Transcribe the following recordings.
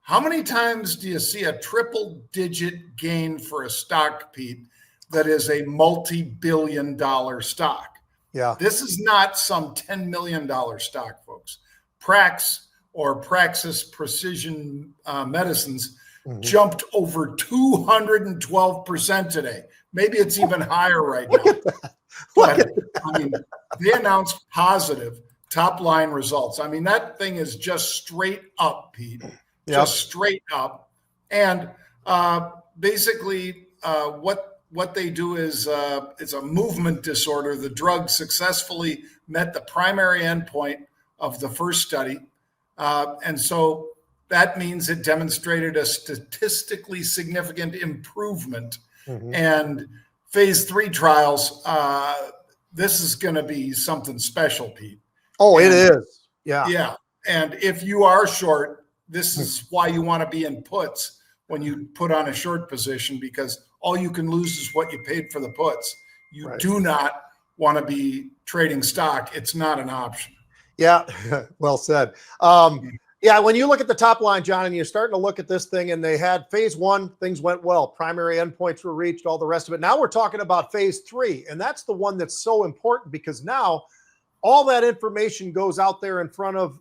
How many times do you see a triple-digit gain for a stock, Pete, that is a multi-billion-dollar stock? Yeah. This is not some $10 million stock, folks. Praxis Precision Medicines jumped over 212% today. Maybe it's even higher right now. But I mean, they announced positive top-line results. I mean, that thing is just straight up, Pete. Just straight up. And basically, what they do is it's a movement disorder. The drug successfully met the primary endpoint of the first study. And so that means it demonstrated a statistically significant improvement. And phase 3 trials, this is going to be something special, Pete. Oh, it is. Yeah. Yeah. And if you are short, this is why you want to be in puts when you put on a short position, because all you can lose is what you paid for the puts. You do not want to be trading stock. It's not an option. Yeah, well said. Yeah, when you look at the top line, John, and you're starting to look at this thing, and they had phase 1, things went well. Primary endpoints were reached, all the rest of it. Now we're talking about phase 3, and that's the one that's so important, because now all that information goes out there in front of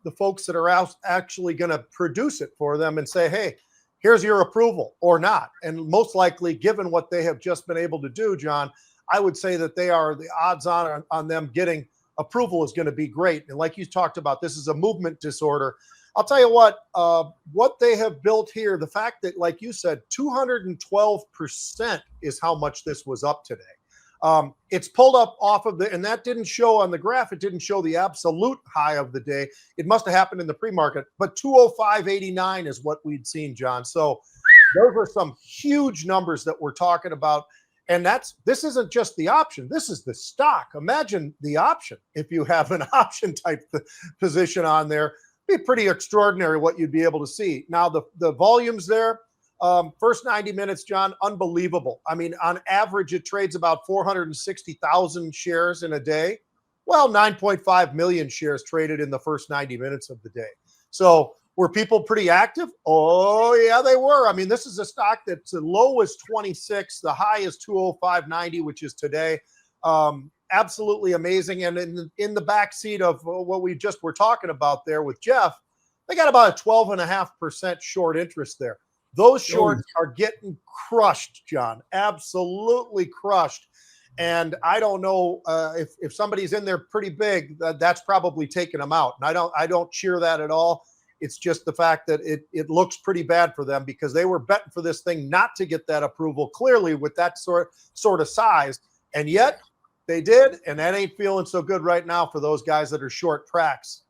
the folks that are actually going to produce it for them and say, hey, here's your approval or not. And most likely, given what they have just been able to do, John, I would say that they are the odds on them getting approval is going to be great. And like you talked about, this is a movement disorder. I'll tell you what they have built here, the fact that, like you said, 212% is how much this was up today. It's pulled up off of and that didn't show on the graph. It didn't show the absolute high of the day. It must have happened in the pre-market, but 205.89 is what we'd seen, John. So those are some huge numbers that we're talking about. And this isn't just the option. This is the stock. Imagine the option. If you have an option type position on there, it'd be pretty extraordinary what you'd be able to see. Now the volumes there, first 90 minutes, John, unbelievable. I mean, on average, it trades about 460,000 shares in a day. Well, 9.5 million shares traded in the first 90 minutes of the day. So were people pretty active? Oh, yeah, they were. I mean, this is a stock that's the low is 26, the high is 205.90, which is today. Absolutely amazing. And in the backseat of what we just were talking about there with Jeff, they got about a 12.5% short interest there. Those shorts are getting crushed, John, absolutely crushed. And I don't know if somebody's in there pretty big, that's probably taking them out. And I don't cheer that at all. It's just the fact that it looks pretty bad for them, because they were betting for this thing not to get that approval, clearly with that sort of size. And yet they did, and that ain't feeling so good right now for those guys that are short Prax.